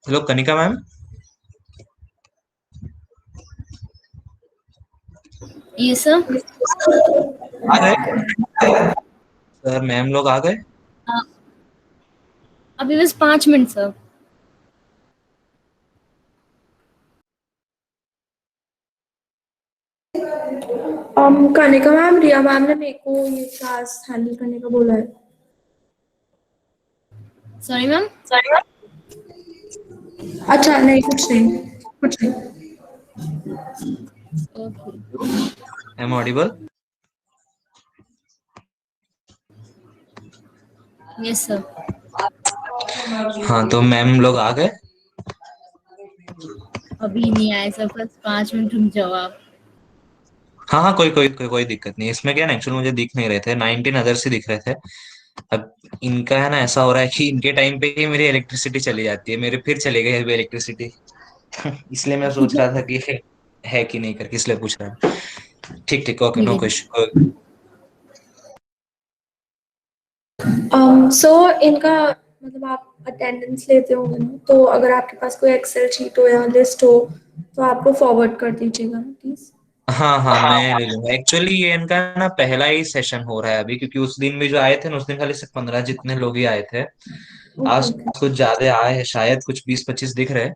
Hello Kanika ma'am. ये sir. आ गए sir? Ma'am लोग आ गए? अभी बस 5 मिनट सर। कनिका मैम, रिया मैम ने मेरे को ये क्लास हैंडल करने का बोला है। Sorry ma'am. अच्छा, नहीं, कुछ नहीं, कुछ नहीं। Okay. Am audible? Yes sir. हाँ, तो मैम लोग आ गए? अभी नहीं आए सर, बस 5 मिनट रुक जाओ आप। हाँ हाँ, कोई दिक्कत नहीं। इसमें क्या ना, एक्चुअली मुझे दिख नहीं रहे थे, 19 अदर्स ही दिख रहे थे। अब इनका है ना, ऐसा हो रहा है कि इनके टाइम पे ही मेरी इलेक्ट्रिसिटी चली जाती है, मेरे फिर चले गए अभी इलेक्ट्रिसिटी। इसलिए मैं सोच रहा था कि है कि नहीं करके, इसलिए पूछ रहा था। ठीक ठीक, ओके, ठीक नो है। क्वेश्चन। सो इनका मतलब आप अटेंडेंस लेते होंगे ना, तो अगर आपके पास कोई एक्सेल शीट हो या लिस्ट हो तो आपको फॉरवर्ड कर दीजिएगा ना प्लीज। हाँ हाँ, मैं ले लूंगा। एक्चुअली ये इनका ना पहला ही सेशन हो रहा है अभी, क्योंकि उस दिन भी जो आए थे ना, उस दिन खाली सिर्फ 15 जितने लोग ही आए थे। ओके आज ओके। कुछ ज्यादा आए हैं, शायद कुछ 20-25 दिख रहे हैं।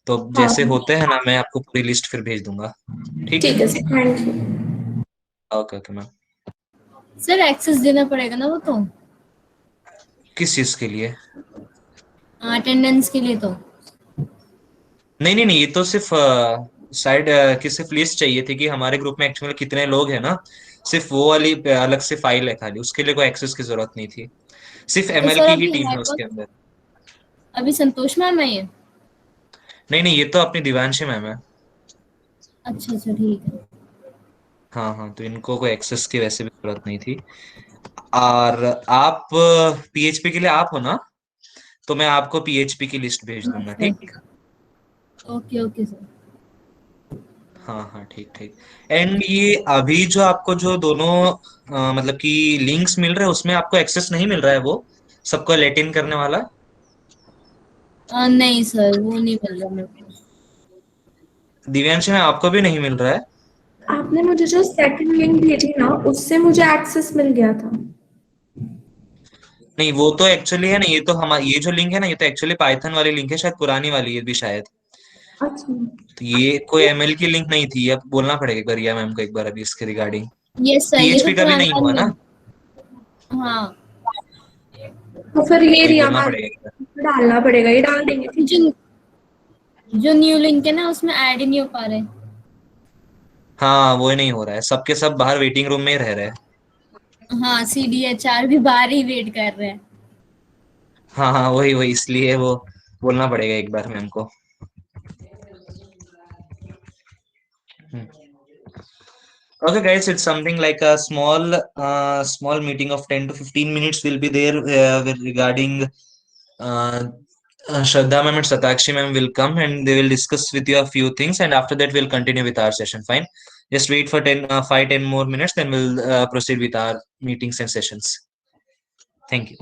तो हाँ, जैसे होते हैं ना, मैं आपको पूरी लिस्ट फिर भेज दूंगा। ठीक। ठीक है sir, thank you. Okay okay ma'am. Sir access देना पड़ेगा ना वो तो, किस चीज के लिए? अटेंडेंस के लिए तो। नहीं नहीं नहीं, ये तो सिर्फ साइड की सिर्फ लिस्ट चाहिए थी कि हमारे ग्रुप में एक्चुअली कितने लोग हैं ना। सिर्फ वो वाली अलग से फाइल है खाली, उसके लिए कोई एक्सेस की जरूरत नहीं थी। सिर्फ तो एमएल सर की ही अभी टीम है है कौन? उसके अंदर। अभी संतोष मैम है ये? नहीं नहीं, ये तो अपनी दिवांशी मैम है। अच्छा अच्छा, ठीक है। हाँ हाँ, तो इनको कोई एक्सेस की वैसे भी जरूरत नहीं थी। और आप पीएचपी के लिए आप हो ना? तो मैं आपको पीएचपी की लिस्ट भेज हाँ दूंगा, सर। ठीक। Okay okay sir. हाँ हाँ, ठीक ठीक। एंड ये अभी जो आपको जो दोनों मतलब कि लिंक्स मिल रहे हैं, उसमें आपको एक्सेस नहीं मिल रहा है वो सबको लेटिन करने वाला? नहीं सर, वो नहीं मिल रहा मेरे को। दिव्यांश में आपको भी नहीं मिल रहा है? आपने मुझे जो सेकंड लिंक भेजी ना, उससे मुझे एक्सेस मिल गया था। नहीं, वो तो एक्चुअली है ना, ये तो हमारा ये जो लिंक है ना, ये तो एक्चुअली पाइथन वाली लिंक है, शायद पुरानी वाली है भी शायद। अच्छा। तो ये कोई एमएल की लिंक नहीं थी, अब बोलना पड़ेगा एक बार रिया मैम को एक बार अभी इसके रिगार्डिंग। यस सर, ये तो पीएचपी का भी पुरानी नहीं हुआ वाली ना? है। हाँ। तो फिर ये वही रिया बोलना मैम पड़ेगा एक बार। डालना पड़ेगा, ये डाल देंगे, ठीक है। जो जो न्यू लिंक है ना, उसमें ऐड ही नहीं हो पा रहे। हाँ, वो ही नहीं हो रहा है, सबके सब बाहर वेटिंग रूम में ही रह रहे हैं। हाँ, CDHR भी बाहर ही वेट कर रहे हैं। हाँ हाँ, वही वही, इसलिए वो बोलना पड़ेगा एक बार मैम को। Okay, guys, it's something like a small meeting of 10 to 15 minutes will be there with regarding Shraddha ma'am and Satakshi ma'am will come and they will discuss with you a few things, and after that we'll continue with our session. Fine. Just wait for 10 more minutes, then we'll proceed with our meetings and sessions. Thank you.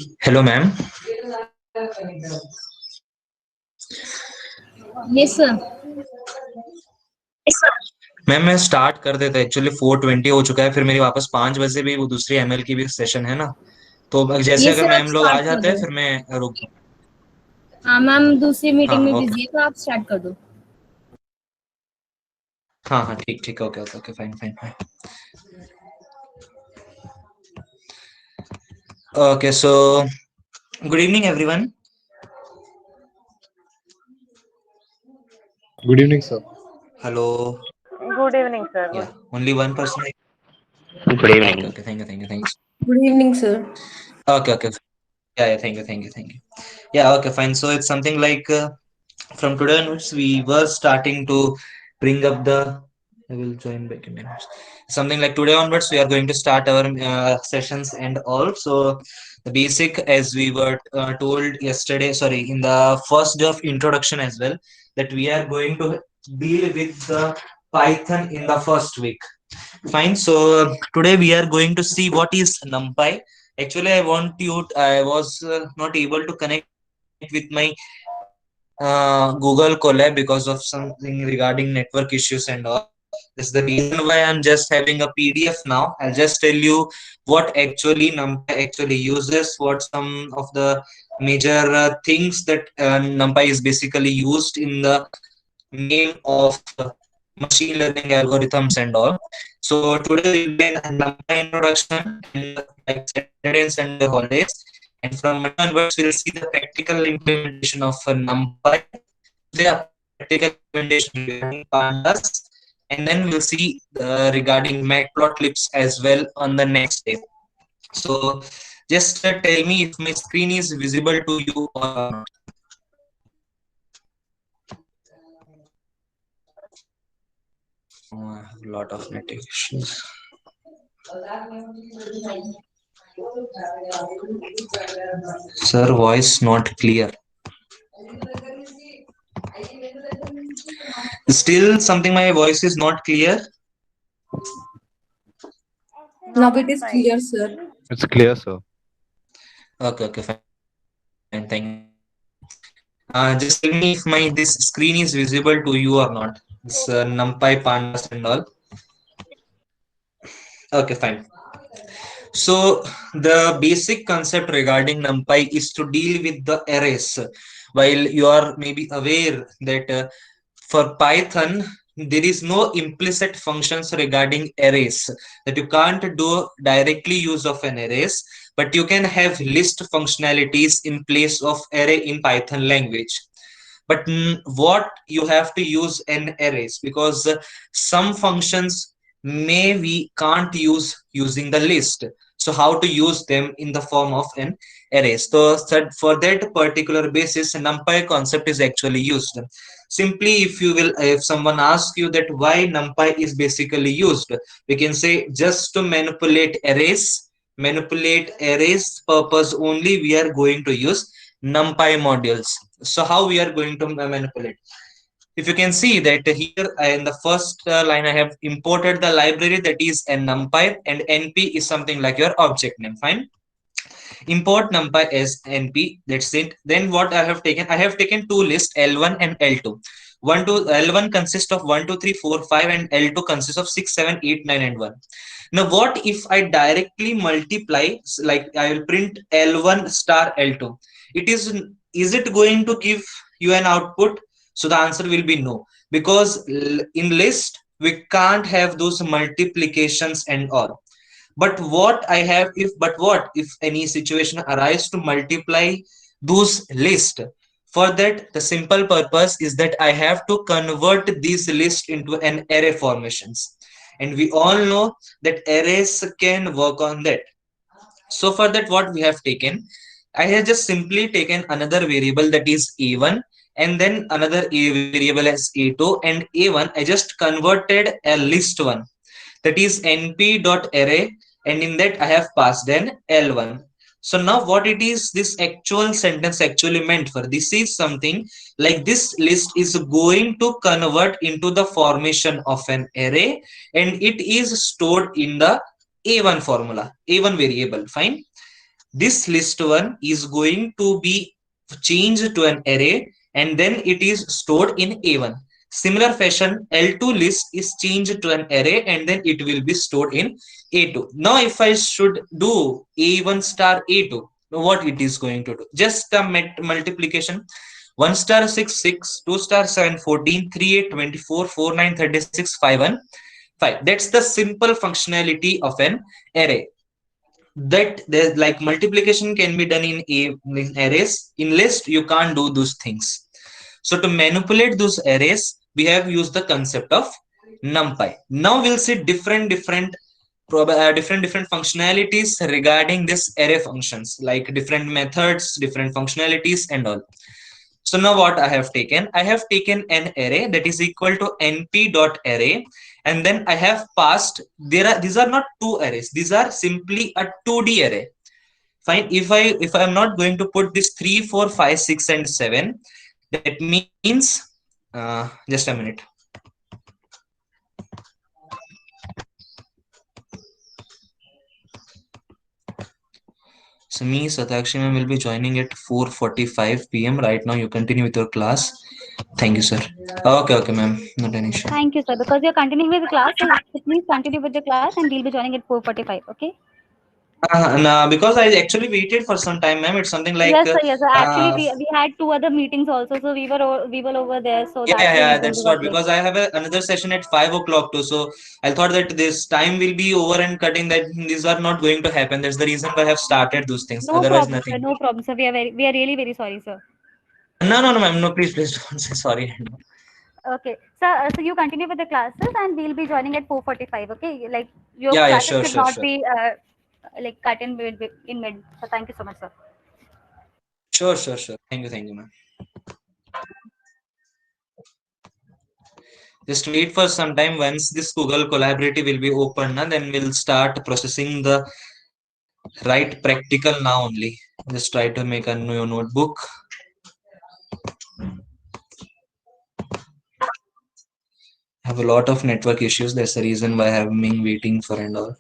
Hello, ma'am. Yes, sir. Ma'am मैं start कर देता, actually 4:20 हो चुका है, फिर मेरी वापस 5 बजे भी वो दूसरी एमएल की भी सेशन है ना, तो जैसे Yes, अगर sir, आप मैम लोग आ स्टार्ट कर जाते हैं दो। फिर मैं रुक। हाँ मैम, दूसरी हाँ मीटिंग में ओके। बिजी है तो आप स्टार्ट कर दो। हाँ हाँ ठीक ठीक, okay okay okay, fine fine fine. Okay so good evening everyone. Good evening, sir. Hello. Good evening, sir. या only one person. Good okay evening. Okay, thank you thank you thank Good evening, sir. You. Okay okay, yeah, thank you thank you thank you. Yeah, okay, fine. So it's something like from today onwards we were starting to bring up the, I will join back in minutes. Something like today onwards we are going to start our sessions and all. So the basic, as we were told yesterday, sorry, in the first day of introduction as well, that we are going to deal with the Python in the first week. Fine. So today we are going to see what is NumPy. Actually, I was not able to connect with my Google Colab because of something regarding network issues and all. This is the reason why I'm just having a PDF now. I'll just tell you what actually NumPy actually uses, what some of the major things that NumPy is basically used in the name of machine learning algorithms and all. So today will be an NumPy introduction and like Saturday and Sunday holidays. And from Monday onwards, we'll see the practical implementation of NumPy, the practical implementation regarding pandas, and then we'll see regarding matplotlibs as well on the next day. So just tell me if my screen is visible to you or not. Oh, I have a lot of network issues. Sir, voice not clear. Still something, my voice is not clear. Now Now it it's is fine. clear, sir. It's clear, sir. Okay, okay, fine. Thank you. Just tell me if my this screen is visible to you or not. This NumPy pandas and all. Okay, fine. So the basic concept regarding NumPy is to deal with the arrays. While you are maybe aware that for Python, there is no implicit functions regarding arrays, that you can't do directly use of an arrays, but you can have list functionalities in place of array in Python language. But what you have to use an arrays, because some functions may we can't use using the list. So how to use them in the form of an array? So for that particular basis, NumPy concept is actually used. Simply, if someone asks you that why NumPy is basically used, we can say just to manipulate arrays. Manipulate arrays purpose only we are going to use NumPy modules. So how we are going to manipulate? If you can see that here in the first line, I have imported the library that is a NumPy, and NP is something like your object name. Fine. Import NumPy as NP. That's it. Then what I have taken? I have taken two lists, L1 and L2. L1 consists of 1, 2, 3, 4, 5, and L2 consists of 6, 7, 8, 9, and 1. Now, what if I directly multiply, like I will print L1 star L2? Is it going to give you an output? So the answer will be no, because in list we can't have those multiplications and all. What if any situation arises to multiply those list? For that, the simple purpose is that I have to convert these list into an array formations, and we all know that arrays can work on that. So for that, what we have taken, I have just simply taken another variable that is a1, and then another variable as a2, and a1 I just converted a list one, that is np.array, and in that I have passed an L1. So now what it is, this actual sentence actually meant for, this is something like this list is going to convert into the formation of an array, and it is stored in the A1 formula, A1 variable. Fine. this list one is going to be changed to an array and then it is stored in A1. Similar fashion, L2 list is changed to an array and then it will be stored in A2. Now, if I should do A1 star A2, what it is going to do? Just a multiplication. 1 star 6, 6, 2 star 7, 14, 3, 8, 24, 4, 9, 36, 5, 1, 5. That's the simple functionality of an array. That there's like multiplication can be done in arrays. In list, you can't do those things. So to manipulate those arrays, we have used the concept of NumPy. Now we'll see different functionalities regarding this array functions, like different methods, different functionalities, and all. So now what I have taken an array that is equal to np.array, and then I have passed, these are not two arrays, these are simply a 2D array. Fine. If I'm not going to put this 3, 4, 5, 6, and 7, that means just a minute. So me, Satakshi ma'am, will be joining at 4:45 p.m. Right now, you continue with your class. Thank you, sir. Okay, ma'am. Not an issue. Thank you, sir. Because you're continuing with the class, so please continue with the class and we'll be joining at 4:45, okay? No, because I actually waited for some time, ma'am. It's something like Yes, sir. Yes, sir. Actually, we had two other meetings also, so we were over there, so that's the yeah, reason that's we what, got late. because I have another session at 5 o'clock too. So I thought that this time will be over and cutting, that these are not going to happen. That's the reason why I have started those things. No Otherwise, problem, sir. nothing. No problem, sir. We are really very sorry, sir. No, ma'am. No, please don't say sorry. Okay, so you continue with the classes, and we'll be joining at 4:45. Okay, like your Yeah, classes sure, should sure, not sure. be like cut in mid. So thank you so much, sir. Sure. Thank you, ma'am. Just wait for some time. Once this Google Collaborative will be open, then we'll start processing the right practical now only. Just try to make a new notebook. I have a lot of network issues. That's the reason why I have been waiting for and all.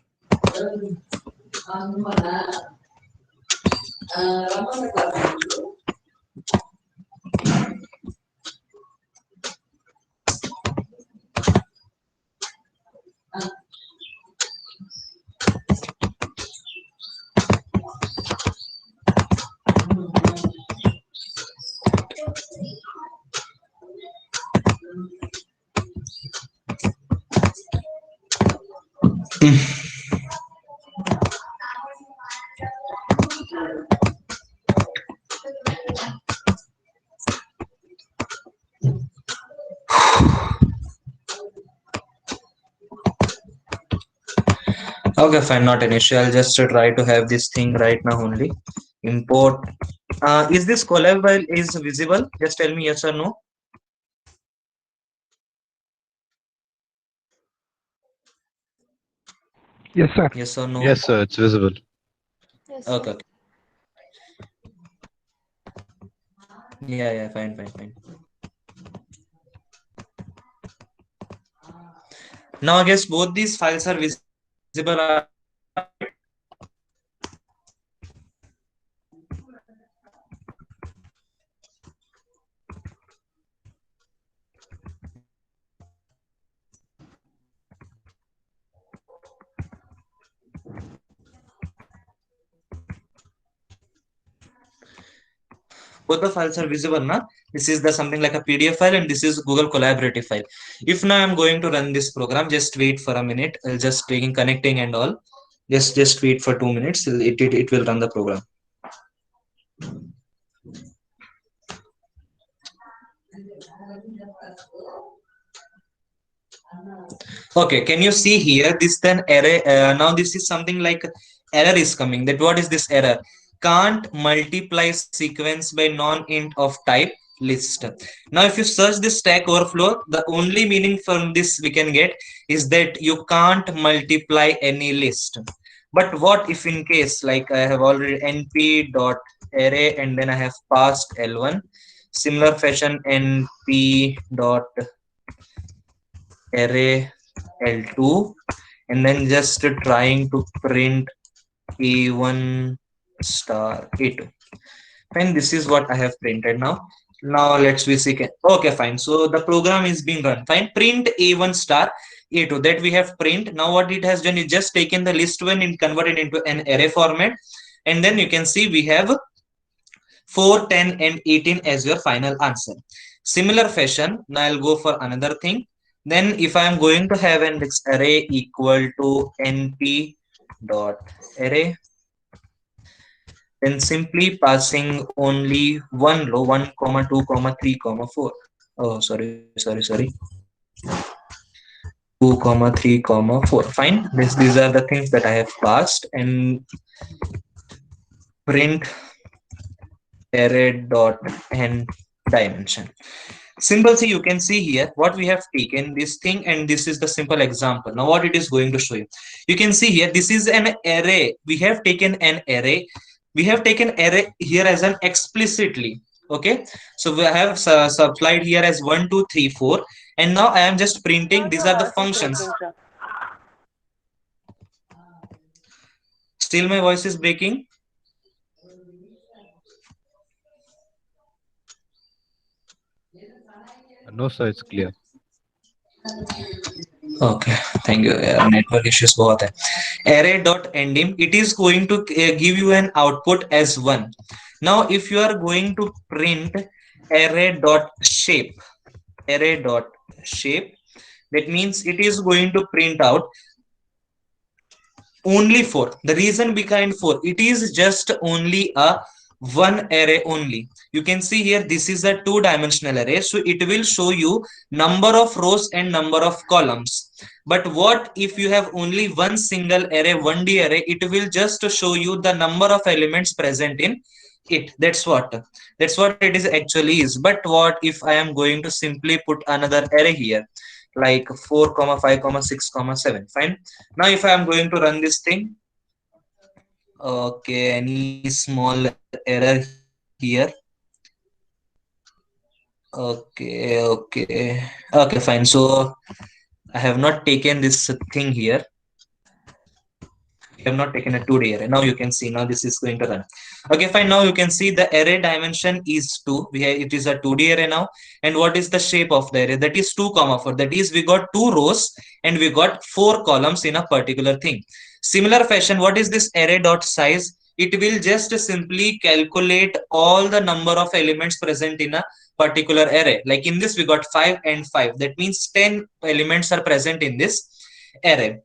Okay, fine, not an issue. I'll just try to have this thing right now only. Import. Is this collab file is visible? Just tell me yes or no. Yes, sir. Yes or no? Yes, sir, it's visible. Yes, Okay. Yeah, fine. Now I guess both these files are visible. Both the files are visible now. This is the something like a PDF file and this is Google Collaborative file. If now I'm going to run this program, just wait for a minute. I'll just taking connecting and all. Just wait for 2 minutes. It will run the program. Okay, can you see here this then array? Now this is something like error is coming. That what is this error? Can't multiply sequence by non-int of type list. Now if you search this Stack Overflow, the only meaning from this we can get is that you can't multiply any list. But what if in case like I have already np dot array and then I have passed L1, similar fashion np dot array L2, and then just trying to print A1 star A2. Fine, this is what I have printed now. Now let's we see. Okay, fine. So the program is being run. Fine, print A1 star A2 that we have print. Now what it has done is just taken the list one and converted into an array format. And then you can see we have 4, 10 and 18 as your final answer. Similar fashion, now I'll go for another thing. Then if I am going to have an array equal to np dot array, then simply passing only one row, 1 comma 2 comma 3 comma 4. Oh, sorry 2 comma 3 comma 4. Fine, these are the things that I have passed, and print array dot n dimension. Simple. See, you can see here what we have taken this thing, and this is the simple example. Now what it is going to show you, you can see here this is an array. We have taken an array. We have taken array here as an explicitly. Okay, so we have supplied here as 1 2 3 4, and now I am just printing. These are the functions. Still my voice is breaking. No, sir, it's clear. Okay, thank you. Network issues बहुत है. Array dot endim, it is going to give you an output as 1. Now if you are going to print array dot shape, that means it is going to print out only 4. The reason behind 4, it is just only a one array only. You can see here this is a 2-dimensional array, so it will show you number of rows and number of columns. But what if you have only one single array, 1D array, it will just show you the number of elements present in it. That's what it is actually is. But what if I am going to simply put another array here, like 4 comma 5 comma 6 comma 7. Fine. Now if I am going to run this thing, okay, any small error here. Okay, fine. So I have not taken this thing here. I have not taken a 2D array. Now you can see, now this is going to run. Okay, fine. Now you can see the array dimension is 2. It is a 2D array now. And what is the shape of the array? That is 2 comma 4. That is, we got 2 rows and we got 4 columns in a particular thing. Similar fashion, what is this array dot size? It will just simply calculate all the number of elements present in a particular array. Like in this, we got 5 and 5. That means 10 elements are present in this array.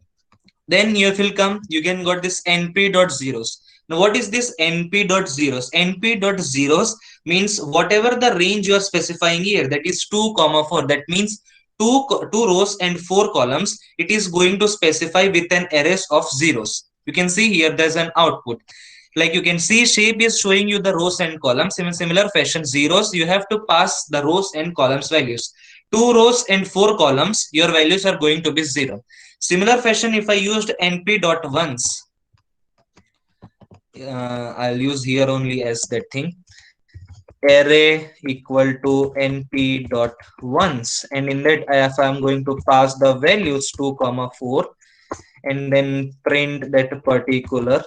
Then you will come, you can got this np.zeros. Now what is this np.zeros? np.zeros means whatever the range you are specifying here, that is 2 comma 4. That means two rows and 4 columns. It is going to specify with an array of zeros. You can see here there's an output. Like you can see, shape is showing you the rows and columns. In similar fashion, zeros, you have to pass the rows and columns values. 2 rows and 4 columns, your values are going to be 0. Similar fashion, if I used np.ones, I'll use here only as that thing, array equal to np.ones, and in that if I'm going to pass the values 2 comma 4 and then print that particular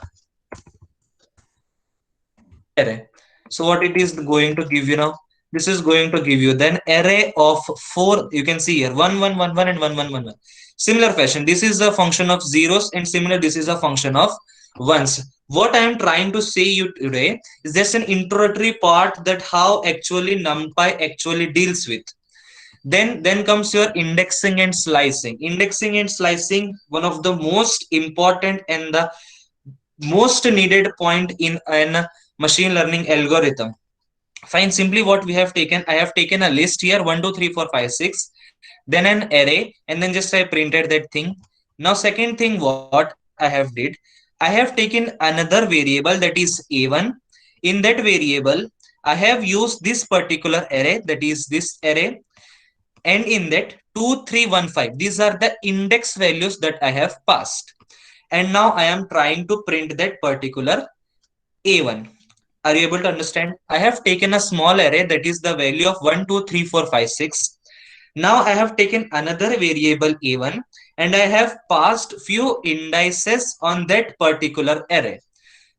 array. So what it is going to give you now? This is going to give you then array of 4. You can see here 1 1 1 1 and 1 1 1 1. Similar fashion, this is a function of zeros, and similar this is a function of ones. What I am trying to say you today is just an introductory part that how actually NumPy actually deals with. Then comes your indexing and slicing. Indexing and slicing, one of the most important and the most needed point in an machine learning algorithm. Fine, simply what we have taken, I have taken a list here 1 2 3 4 5 6, then an array, and then just I printed that thing. Now second thing what I have did, I have taken another variable that is a1. In that variable I have used this particular array, that is this array, and in that 2 3 1 5, these are the index values that I have passed, and now I am trying to print that particular a1. Are you able to understand? I have taken a small array that is the value of 1 2 3 4 5 6. Now I have taken another variable a1 and I have passed few indices on that particular array.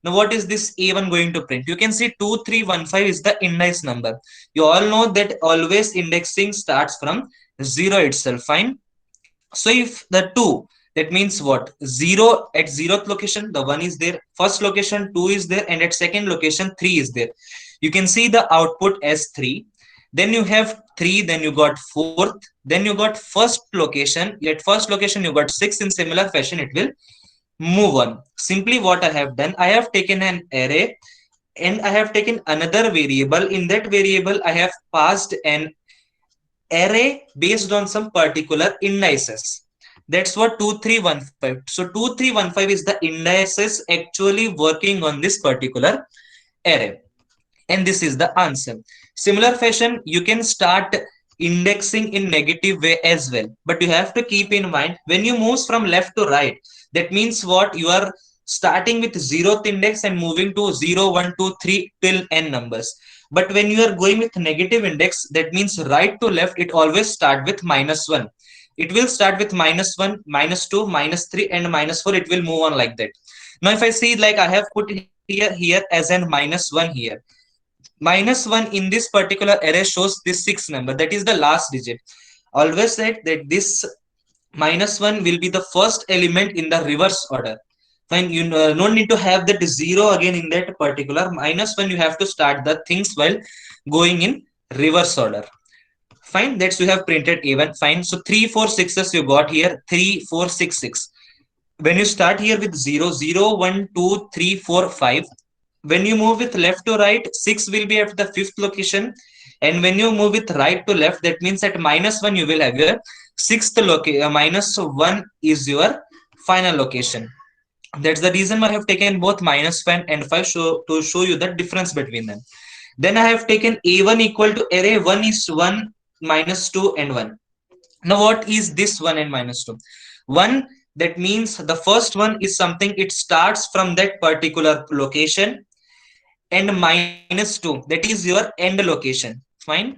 Now, what is this A1 going to print? You can see 2315 is the index number. You all know that always indexing starts from 0 itself. Fine. So if the 2, that means what? 0 at 0th location, the 1 is there. First location, 2 is there. And at second location, 3 is there. You can see the output as 3. Then you have 3, then you got 4th. Then you got first location. At first location, you got 6. In similar fashion, it will move on. Simply what I have done, I have taken an array and I have taken another variable. In that variable, I have passed an array based on some particular indices. That's what 2315. So 2315 is the indices actually working on this particular array. And this is the answer. Similar fashion, you can start indexing in negative way as well. But you have to keep in mind, when you move from left to right, that means what? You are starting with 0th index and moving to 0, 1, 2, 3 till n numbers. But when you are going with negative index, that means right to left, it always start with -1. It will start with -1, -2, -3, and -4. It will move on like that. Now, if I see, like I have put here as an -1 here. -1 in this particular array shows this 6 number. That is the last digit. Always said that this -1 will be the first element in the reverse order. Fine, you don't need to have that 0 again in that particular -1. You have to start the things while going in reverse order. Fine, that's you have printed A1. Fine, so 3, 4, 6s you got here. 3, 4, 6, 6. When you start here with 0, 0, 1, 2, 3, 4, 5. When you move with left to right, 6 will be at the 5th location. And when you move with right to left, that means at -1 you will have your 6th location. -1 is your final location. That's the reason why I have taken both -5 and 5 to show you the difference between them. Then I have taken A1 equal to array 1 is 1, -2 and 1. Now what is this 1 and -2? 1, that means the first one is something, it starts from that particular location, and -2, that is your end location. Fine,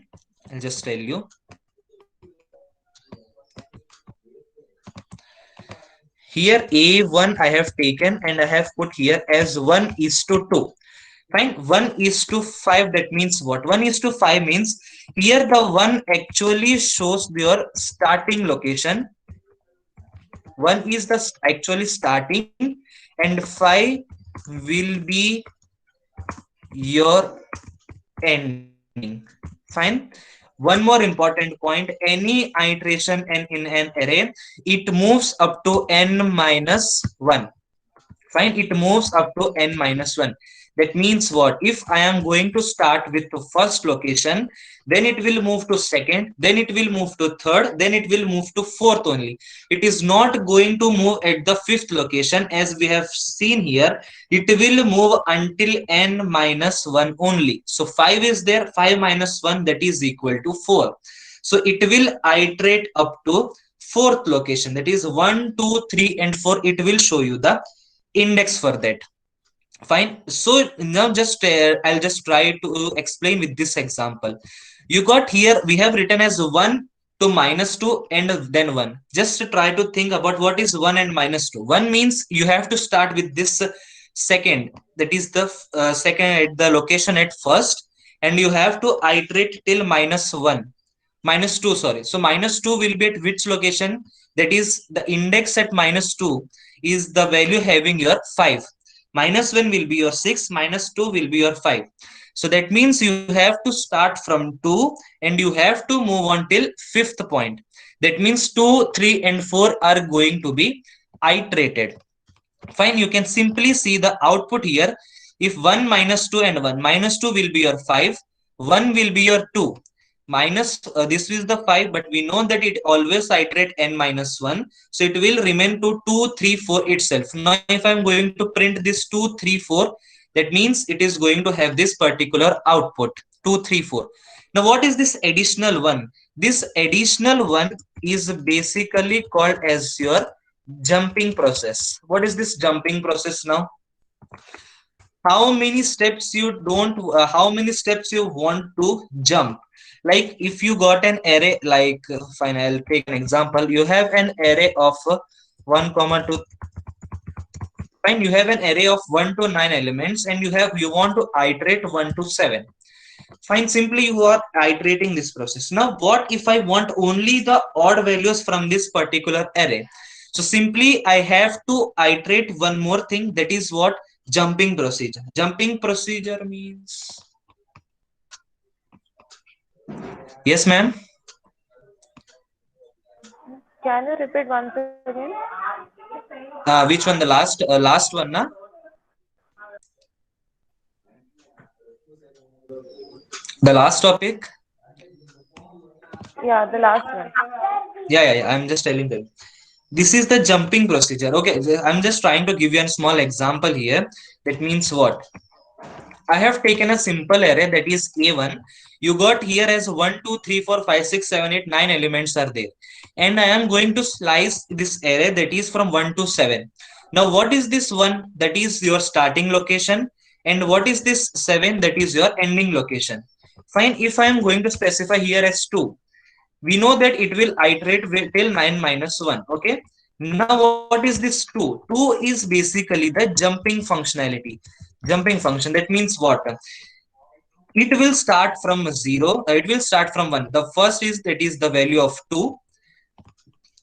I'll just tell you. Here A1 I have taken and I have put here as 1:2. Fine, 1:5, that means what? 1:5 means here the 1 actually shows your starting location. 1 is the actually starting and 5 will be your ending. Fine. One more important point, any iteration and in an array, it moves up to n-1. Fine, it moves up to n-1. That means what? If I am going to start with the first location, then it will move to second, then it will move to third, then it will move to fourth only. It is not going to move at the 5th location as we have seen here. It will move until n-1 only. So 5 is there, 5 minus 1, that is equal to 4. So it will iterate up to 4th location, that is 1, 2, 3 and 4. It will show you the index for that. Fine. So now just I'll just try to explain with this example. You got here, we have written as 1 to -2 and then 1. Just try to think about what is 1 and -2. 1 means you have to start with this second, that is the second at the location at first, and you have to iterate till -2, sorry. So -2 will be at which location? That is the index at -2 is the value having your 5. -1 will be your 6, -2 will be your 5. So that means you have to start from 2 and you have to move on till 5th point. That means 2, 3 and 4 are going to be iterated. Fine, you can simply see the output here. If 1, -2 and 1, -2 will be your 5, 1 will be your 2. This is the 5, but we know that it always iterate n-1, so it will remain to 2, 3, 4 itself. Now if I'm going to print this 2, 3, 4, that means it is going to have this particular output 2, 3, 4. Now what is this additional 1? This additional 1 is basically called as your jumping process. What is this jumping process now? How many steps you want to jump? Like if you got an array, like fine, I'll take an example. You have an array of 1, 2, Fine, you have an array of 1 to 9 elements and you want to iterate 1 to 7. Fine, simply you are iterating this process. Now, what if I want only the odd values from this particular array? So simply I have to iterate one more thing, that is what? Jumping procedure. Jumping procedure means, yes ma'am. Can you repeat once again? Which one? The last one, na? The last topic. Yeah, the last one. Yeah. I'm just telling them. This is the jumping procedure. Okay, I'm just trying to give you a small example here. That means what? I have taken a simple array that is A1. You got here as 1, 2, 3, 4, 5, 6, 7, 8, 9 elements are there. And I am going to slice this array that is from 1 to 7. Now, what is this 1? That is your starting location. And what is this 7? That is your ending location. Fine, if I am going to specify here as 2, we know that it will iterate till 9 minus 1. Okay. Now, what is this 2? 2 is basically the jumping functionality. Jumping function. That means what? It will start from 0. It will start from 1. The first is that is the value of 2.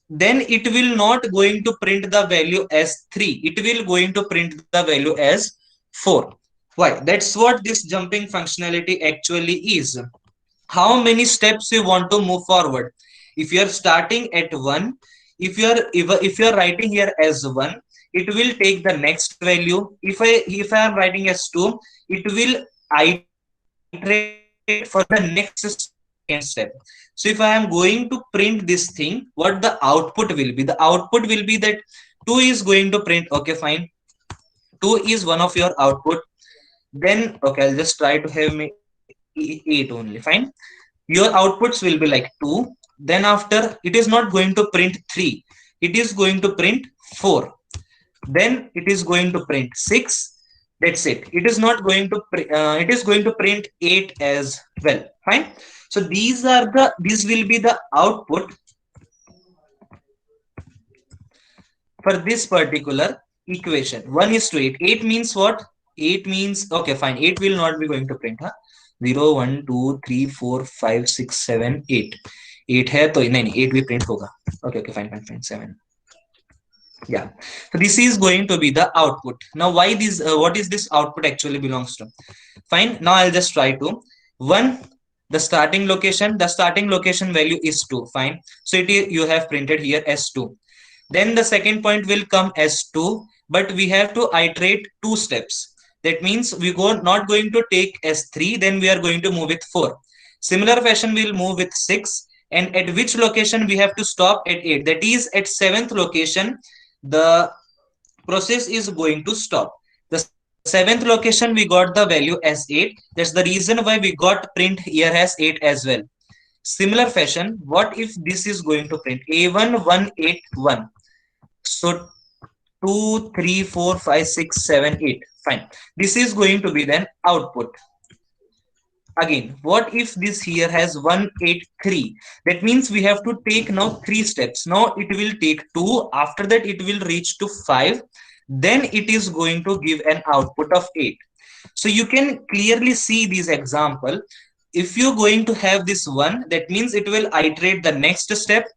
Then it will not going to print the value as 3. It will going to print the value as 4. Why? That's what this jumping functionality actually is. How many steps you want to move forward? If you are starting at 1, if you are writing here as 1, it will take the next value. If I am writing as 2, it will iterate for the next second step. So if I am going to print this thing, what the output will be? The output will be that 2 is going to print. Okay, fine. 2 is one of your output. Then okay, I'll just try to have 8 only. Fine. Your outputs will be like 2. Then after, it is not going to print 3. It is going to print 4. Then it is going to print 6. That's it. It is not going to it is going to print 8 as well. Fine. So these will be the output for this particular equation. 1 is to 8. 8 means what? 8 means, okay, fine. 8 will not be going to print, huh? 0, 1, 2, 3, 4, 5, 6, 7, 8. 8 है तो नहीं 8 भी print होगा. Okay, fine. 7. Yeah. So this is going to be the output. Now, why this? What is this output actually belongs to? Fine. Now I'll just try to 1. The starting location. The starting location value is 2. Fine. So you have printed here as 2. Then the second point will come as 2, but we have to iterate 2 steps. That means we not going to take as 3, then we are going to move with 4. Similar fashion, we'll move with 6. And at which location we have to stop? At 8. That is at 7th location, the process is going to stop. The 7th location, we got the value as 8. That's the reason why we got print here as 8 as well. Similar fashion, what if this is going to print A1, 1, 8, 1. So 2, 3, 4, 5, 6, 7, 8. Fine. This is going to be then output. Again, what if this here has 1, 8, 3? That means we have to take now 3 steps. Now it will take 2. After that, it will reach to 5. Then it is going to give an output of 8. So you can clearly see this example. If you're going to have this 1, that means it will iterate the next step.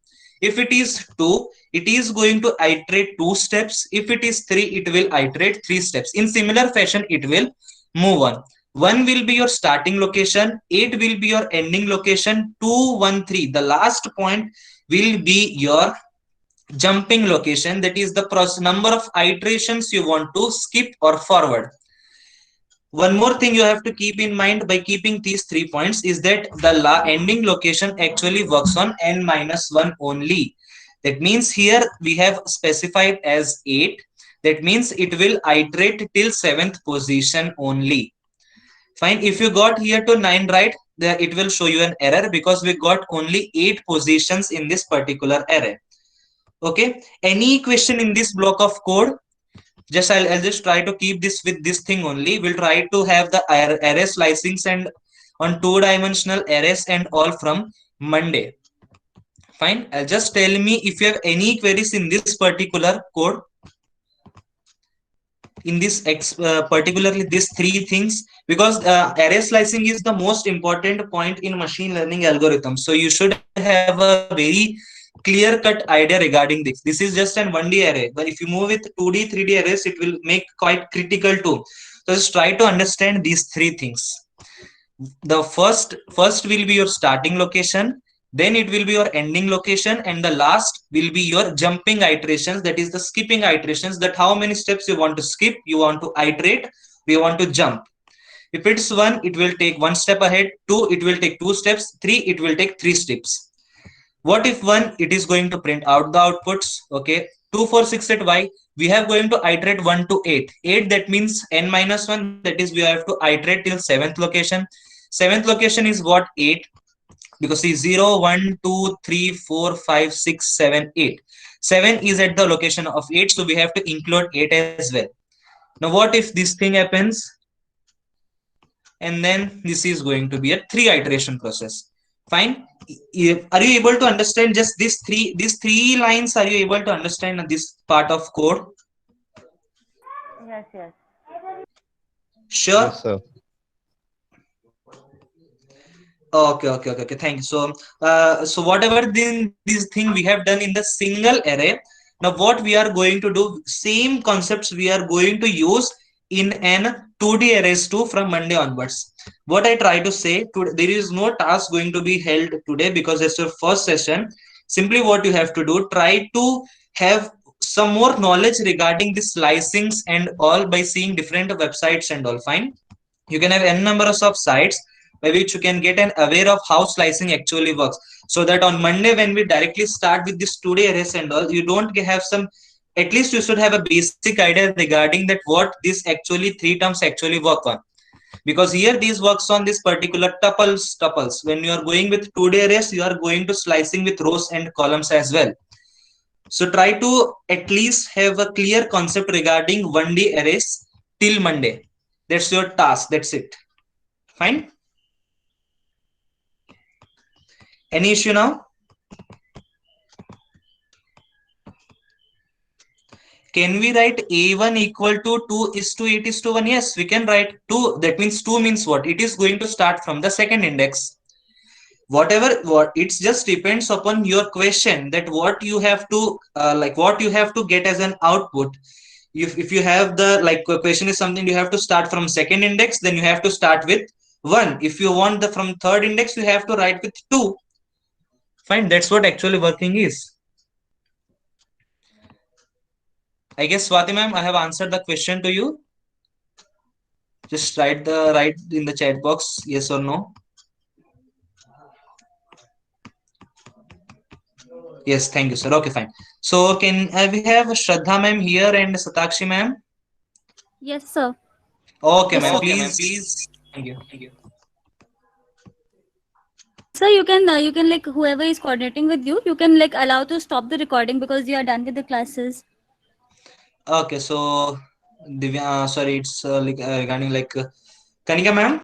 If it is 2, it is going to iterate 2 steps. If it is 3, it will iterate 3 steps. In similar fashion, it will move on. 1 will be your starting location. 8 will be your ending location. 2, 1, 3. The last point will be your jumping location. That is the number of iterations you want to skip or forward. One more thing you have to keep in mind by keeping these 3 points is that the ending location actually works on n-1 only. That means here we have specified as 8. That means it will iterate till 7th position only. Fine. If you got here to 9, right, there it will show you an error because we got only 8 positions in this particular array. Okay. Any question in this block of code? Just I'll just try to keep this with this thing only. We'll try to have the array slicings and on 2-dimensional arrays and all from Monday. Fine. Just tell me if you have any queries in this particular code. in this particularly these three things, because array slicing is the most important point in machine learning algorithms. So you should have a very clear cut idea regarding this. This is just an 1D array, but if you move with 2D 3D arrays, it will make quite critical too. So just try to understand these three things. The first will be your starting location, then it will be your ending location, and the last will be your jumping iterations, that is the skipping iterations, that how many steps you want to skip, you want to iterate, you want to jump. If it's 1, it will take 1 step ahead, 2, it will take 2 steps, 3, it will take 3 steps. What if 1, it is going to print out the outputs, okay. 2 4 6 8 y, we have going to iterate 1 to 8, 8 that means n minus 1, that is we have to iterate till 7th location. 7th location is what? 8, because see 0 1 2 3 4 5 6 7 8, 7 is at the location of 8, so we have to include 8 as well. Now what if this thing happens, and then this is going to be a 3 iteration process? Fine. Are you able to understand just these three lines? Are you able to understand this part of code? Yes, yes. Sure. Yes, sir. Okay. Thank you. So whatever this thing we have done in the single array, now what we are going to do, same concepts we are going to use in an 2D arrays too from Monday onwards. What I try to say, there is no task going to be held today because it's your first session. Simply what you have to do, try to have some more knowledge regarding the slicings and all by seeing different websites and all. Fine. You can have n numbers of sites by which you can get an aware of how slicing actually works, so that on Monday when we directly start with this 2D arrays and all, you don't have some, at least you should have a basic idea regarding that what this actually three terms actually work on. Because here these works on this particular tuples. When you are going with 2D arrays, you are going to slicing with rows and columns as well. So try to at least have a clear concept regarding 1D arrays till Monday. That's your task. That's it. Fine. Any issue now? Can we write A1 equal to 2:8:1? Yes, we can write 2. That means 2 means what? It is going to start from the second index. What it just depends upon your question, that what you have to what you have to get as an output. If you have the question is something you have to start from second index, then you have to start with 1. If you want the from third index, you have to write with 2. Fine. That's what actually working is. I guess Swati ma'am, I have answered the question to you. Just write in the chat box, yes or no. Yes, thank you, sir. Okay, fine. So can we have Shraddha ma'am here and Satakshi ma'am? Yes, sir. Okay, Yes, ma'am. sir. Please. Thank you. Sir, you can like whoever is coordinating with you, you can like allow to stop the recording because you are done with the classes. Okay, so Divya, sorry, it's regarding Kanika ma'am.